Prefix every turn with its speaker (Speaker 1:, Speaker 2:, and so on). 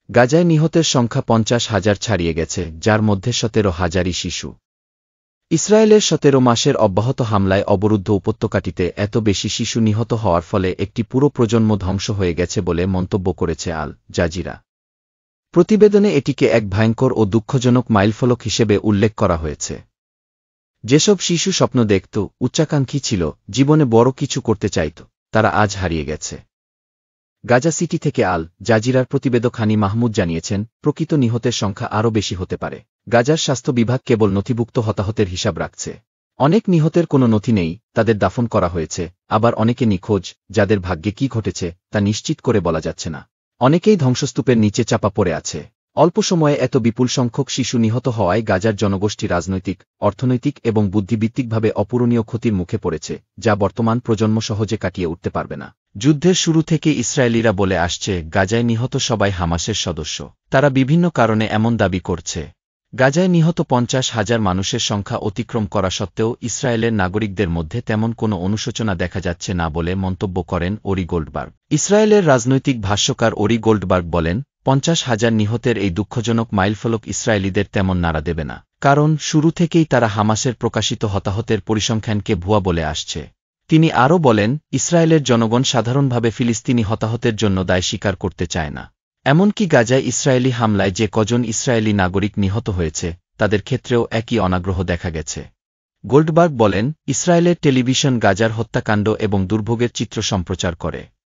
Speaker 1: গাজায় নিহতের সংখ্যা 50,000 ছাড়িয়ে গেছে, যার মধ্যে 17,000ই শিশু। ইসরায়েলের 17 মাসের অব্যাহত হামলায় অবরুদ্ধ উপত্যকাটিতে এত বেশি শিশু নিহত হওয়ার ফলে একটি পুরো প্রজন্ম ধ্বংস হয়ে গেছে বলে মন্তব্য করেছে আল জাজিরা। প্রতিবেদনে এটিকে এক ভয়ঙ্কর ও দুঃখজনক মাইলফলক হিসেবে উল্লেখ করা হয়েছে। যেসব শিশু স্বপ্ন দেখত, উচ্চাকাঙ্ক্ষী ছিল, জীবনে বড় কিছু করতে চাইত, তারা আজ হারিয়ে গেছে। গাজা সিটি থেকে আল জাজিরার প্রতিবেদক হানি মাহমুদ জানিয়েছেন, প্রকৃত নিহতের সংখ্যা আরও বেশি হতে পারে। গাজার স্বাস্থ্য বিভাগ কেবল নথিভুক্ত হতাহতের হিসাব রাখছে। অনেক নিহতের কোনো নথি নেই, তাদের দাফন করা হয়েছে, আবার অনেকে নিখোঁজ, যাদের ভাগ্যে কি ঘটেছে তা নিশ্চিত করে বলা যাচ্ছে না। অনেকেই ধ্বংসস্তূপের নিচে চাপা পড়ে আছে। অল্প সময়ে এত বিপুল সংখ্যক শিশু নিহত হওয়ায় গাজার জনগোষ্ঠী রাজনৈতিক, অর্থনৈতিক এবং বুদ্ধিবৃত্তিকভাবে অপূরণীয় ক্ষতির মুখে পড়েছে, যা বর্তমান প্রজন্ম সহজে কাটিয়ে উঠতে পারবে না। যুদ্ধের শুরু থেকে ইসরায়েলিরা বলে আসছে, গাজায় নিহত সবাই হামাসের সদস্য। তারা বিভিন্ন কারণে এমন দাবি করছে। গাজায় নিহত 50,000 মানুষের সংখ্যা অতিক্রম করা সত্ত্বেও ইসরায়েলের নাগরিকদের মধ্যে তেমন কোনো অনুশোচনা দেখা যাচ্ছে না বলে মন্তব্য করেন ওরি গোল্ডবার্গ। ইসরায়েলের রাজনৈতিক ভাষ্যকার ওরি গোল্ডবার্গ বলেন, 50,000 নিহতের এই দুঃখজনক মাইলফলক ইসরায়েলিদের তেমন নাড়া দেবে না, কারণ শুরু থেকেই তারা হামাসের প্রকাশিত হতাহতের পরিসংখ্যানকে ভুয়া বলে আসছে। তিনি আরও বলেন, ইসরায়েলের জনগণ সাধারণভাবে ফিলিস্তিনি হতাহতের জন্য দায় স্বীকার করতে চায় না। এমনকি গাজায় ইসরায়েলি হামলায় যে কজন ইসরায়েলি নাগরিক নিহত হয়েছে, তাদের ক্ষেত্রেও একই অনাগ্রহ দেখা গেছে। গোল্ডবার্গ বলেন, ইসরায়েলের টেলিভিশন গাজার হত্যাকাণ্ড এবং দুর্ভোগের চিত্র সম্প্রচার করে।